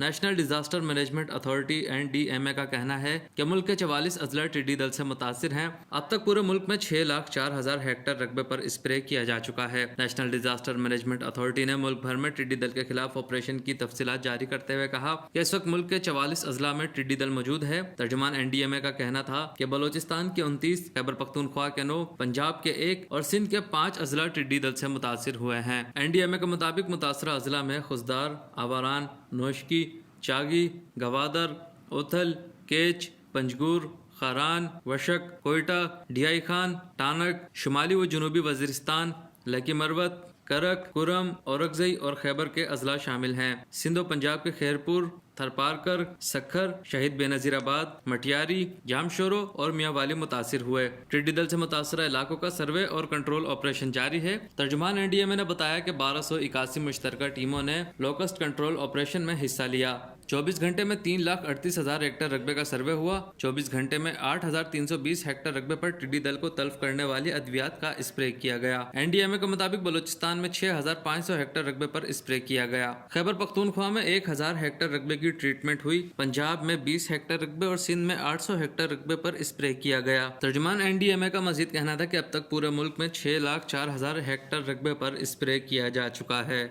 National disaster management authority NDMA کا کہنا ہے کہ ملک کے 44 اضلاع ٹڈی دل سے متاثر ہیں۔ اب تک پورے ملک میں 6,04,000 ہیکٹر رقبے پر اسپرے کیا جا چکا ہے۔ نیشنل ڈیزاسٹر مینجمنٹ اتھارٹی نے ملک بھر میں ٹڈی دل کے خلاف آپریشن کی تفصیلات جاری کرتے ہوئے کہا کہ اس وقت ملک کے 44 اضلاع میں ٹڈی دل موجود ہے۔ ترجمان NDMA کا کہنا تھا کہ بلوچستان کے 29، خیبر پختونخوا کے 9، پنجاب کے 1 اور سندھ کے 5 اضلاع ٹڈی دل سے متاثر ہوئے ہیں۔ NDMA کے مطابق متاثرہ اضلاع میں خضدار، آواران، نوشکی، چاگی، گوادر، اوتھل، کیچ، پنجگور، خاران، وشک، کوئٹہ، ڈیائی خان، ٹانک، شمالی و جنوبی وزیرستان، لکی مروت، کرک، کرم، اورکزئی اور خیبر کے اضلاع شامل ہیں۔ سندھ و پنجاب کے خیرپور، تھرپارکر، سکھر، شہید بے نظیر آباد، مٹیاری، جام شورو اور میاں والی متاثر ہوئے۔ ٹڈی دل سے متاثرہ علاقوں کا سروے اور کنٹرول آپریشن جاری ہے۔ ترجمان NDMA نے بتایا کہ 1281 مشترکہ ٹیموں نے لوکسٹ کنٹرول آپریشن میں حصہ لیا۔ 24 گھنٹے میں 3,38,000 ہیکٹر رقبے کا سروے ہوا۔ 24 گھنٹے میں 8,320 ہیکٹر رقبے پر ٹڈی دل کو تلف کرنے والی ادویات کا اسپرے کیا گیا۔ NDMA کے مطابق بلوچستان میں 6,500 ہیکٹر رقبے پر اسپرے کیا گیا۔ خیبر پختونخوا میں 1,000 ہیکٹر رقبے کی ٹریٹمنٹ ہوئی۔ پنجاب میں 20 ہیکٹر رقبے اور سندھ میں 800 ہیکٹر رقبے پر اسپرے کیا گیا۔ ترجمان NDMA کا مزید کہنا تھا کہ اب تک پورے ملک میں 6,04,000 ہیکٹر رقبے پر اسپرے کیا جا چکا ہے۔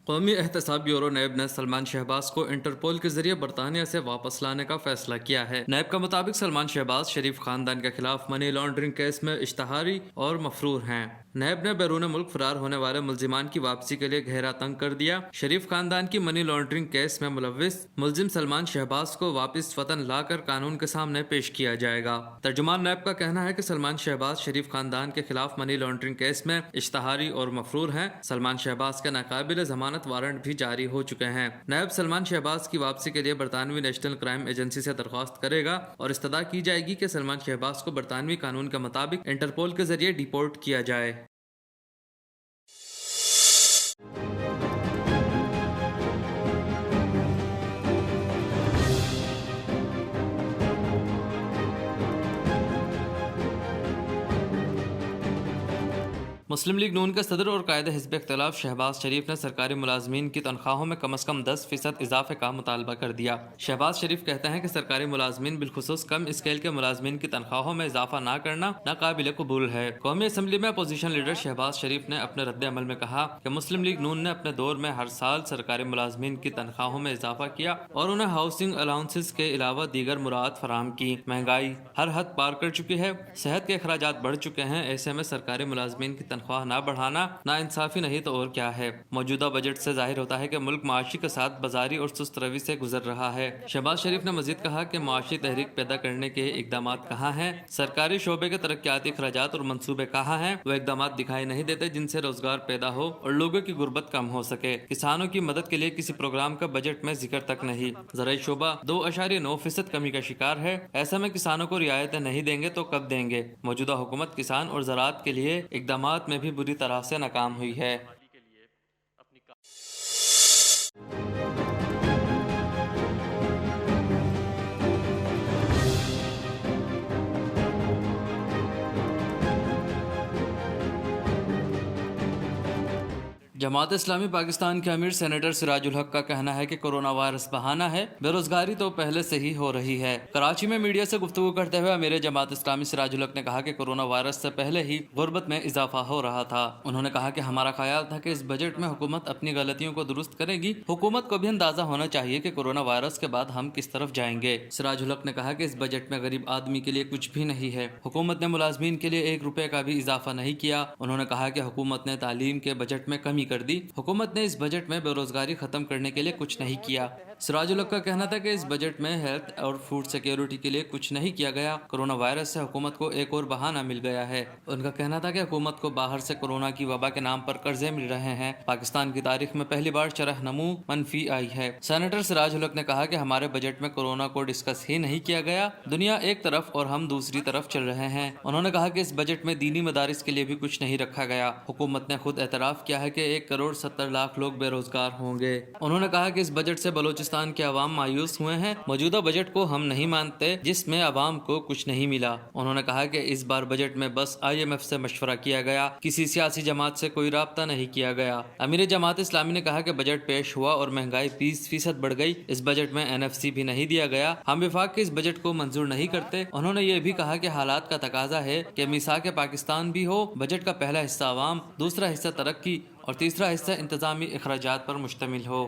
قومی احتساب بیورو نیب نے سلمان شہباز کو انٹرپول کے ذریعے برطانیہ سے واپس لانے کا فیصلہ کیا ہے۔ نیب کا مطابق سلمان شہباز شریف خاندان کے خلاف منی لانڈرنگ کیس میں اشتہاری اور مفرور ہیں۔ نیب نے بیرون ملک فرار ہونے والے ملزمان کی واپسی کے لیے گھیرا تنگ کر دیا۔ شریف خاندان کی منی لانڈرنگ کیس میں ملوث ملزم سلمان شہباز کو واپس وطن لا کر قانون کے سامنے پیش کیا جائے گا۔ ترجمان نیب کا کہنا ہے کہ سلمان شہباز شریف خاندان کے خلاف منی لانڈرنگ کیس میں اشتہاری اور مفرور ہیں۔ سلمان شہباز کے ناقابل ضمانت وارنٹ بھی جاری ہو چکے ہیں۔ نیب سلمان شہباز کی واپسی کے لیے برطانوی نیشنل کرائم ایجنسی سے درخواست کرے گا اور استدعا کی جائے گی کہ سلمان شہباز کو برطانوی قانون کے مطابق انٹرپول کے ذریعے ڈیپورٹ کیا جائے۔ مسلم لیگ نون کے صدر اور قائد حزب اختلاف شہباز شریف نے سرکاری ملازمین کی تنخواہوں میں کم از کم 10% اضافے کا مطالبہ کر دیا۔ شہباز شریف کہتے ہیں کہ سرکاری ملازمین بالخصوص کم اسکیل کے ملازمین کی تنخواہوں میں اضافہ نہ کرنا ناقابل قبول ہے۔ قومی اسمبلی میں اپوزیشن لیڈر شہباز شریف نے اپنے رد عمل میں کہا کہ مسلم لیگ نون نے اپنے دور میں ہر سال سرکاری ملازمین کی تنخواہوں میں اضافہ کیا اور انہیں ہاؤسنگ الاؤنسز کے علاوہ دیگر مراعات فراہم کی۔ مہنگائی ہر حد پار کر چکی ہے، صحت کے اخراجات بڑھ چکے ہیں، ایسے میں سرکاری ملازمین کی تنخواہ نہ بڑھانا نا انصافی نہیں تو اور کیا ہے۔ موجودہ بجٹ سے ظاہر ہوتا ہے کہ ملک معاشی کے ساتھ بازاری اور سست روی سے گزر رہا ہے۔ شہباز شریف نے مزید کہا کہ معاشی تحریک پیدا کرنے کے اقدامات کہاں ہیں، سرکاری شعبے کے ترقیاتی اخراجات اور منصوبے کہاں ہیں، وہ اقدامات دکھائی نہیں دیتے جن سے روزگار پیدا ہو اور لوگوں کی غربت کم ہو سکے۔ کسانوں کی مدد کے لیے کسی پروگرام کا بجٹ میں ذکر تک نہیں۔ زرعی شعبہ 2.9% کمی کا شکار ہے، ایسا میں کسانوں کو رعایتیں نہیں دیں گے تو کب دیں گے۔ موجودہ حکومت کسان اور زراعت کے لیے اقدامات میں بھی بری طرح سے ناکام ہوئی ہے۔ جماعت اسلامی پاکستان کے امیر سینیٹر سراج الحق کا کہنا ہے کہ کرونا وائرس بہانہ ہے، بے روزگاری تو پہلے سے ہی ہو رہی ہے۔ کراچی میں میڈیا سے گفتگو کرتے ہوئے امیر جماعت اسلامی سراج الحق نے کہا کہ کرونا وائرس سے پہلے ہی غربت میں اضافہ ہو رہا تھا۔ انہوں نے کہا کہ ہمارا خیال تھا کہ اس بجٹ میں حکومت اپنی غلطیوں کو درست کرے گی۔ حکومت کو بھی اندازہ ہونا چاہیے کہ کرونا وائرس کے بعد ہم کس طرف جائیں گے۔ سراج الحق نے کہا کہ اس بجٹ میں غریب آدمی کے لیے کچھ بھی نہیں ہے۔ حکومت نے ملازمین کے لیے 1 روپے کا بھی اضافہ نہیں کیا۔ انہوں نے کہا کہ حکومت نے تعلیم کے بجٹ میں کمی کر دی۔ حکومت نے اس بجٹ میں بے روزگاری ختم کرنے کے لیے کچھ نہیں کیا۔ سراج الحق کا کہنا تھا کہ اس بجٹ میں ہیلتھ اور فوڈ سیکیورٹی کے لیے کچھ نہیں کیا گیا۔ کرونا وائرس سے حکومت کو ایک اور بہانہ مل گیا ہے۔ ان کا کہنا تھا کہ حکومت کو باہر سے کورونا کی وبا کے نام پر قرضے مل رہے ہیں۔ پاکستان کی تاریخ میں پہلی بار شرح نمو منفی آئی ہے۔ سینیٹر سراج الحق نے کہا کہ ہمارے بجٹ میں کورونا کو ڈسکس ہی نہیں کیا گیا۔ دنیا ایک طرف اور ہم دوسری طرف چل رہے ہیں۔ انہوں نے کہا کہ اس بجٹ میں دینی مدارس کے لیے بھی کچھ نہیں رکھا گیا۔ حکومت نے خود اعتراف کیا ہے کہ 1.70 کروڑ لوگ بے روزگار ہوں گے۔ انہوں نے کہا کہ اس بجٹ سے بلوچستان پاکستان کے عوام مایوس ہوئے ہیں. موجودہ بجٹ کو ہم نہیں مانتے جس میں عوام کو کچھ نہیں ملا. انہوں نے کہا کہ اس بار بجٹ میں بس IMF سے مشورہ کیا گیا, کسی سیاسی جماعت سے کوئی رابطہ نہیں کیا گیا. امیر جماعت اسلامی نے کہا کہ بجٹ پیش ہوا اور مہنگائی 20% بڑھ گئی. اس بجٹ میں NFC بھی نہیں دیا گیا. ہم وفاق کے اس بجٹ کو منظور نہیں کرتے. انہوں نے یہ بھی کہا کہ حالات کا تقاضا ہے کہ میثاق پاکستان بھی ہو. بجٹ کا پہلا حصہ عوام, دوسرا حصہ ترقی اور تیسرا حصہ انتظامی اخراجات پر مشتمل ہو.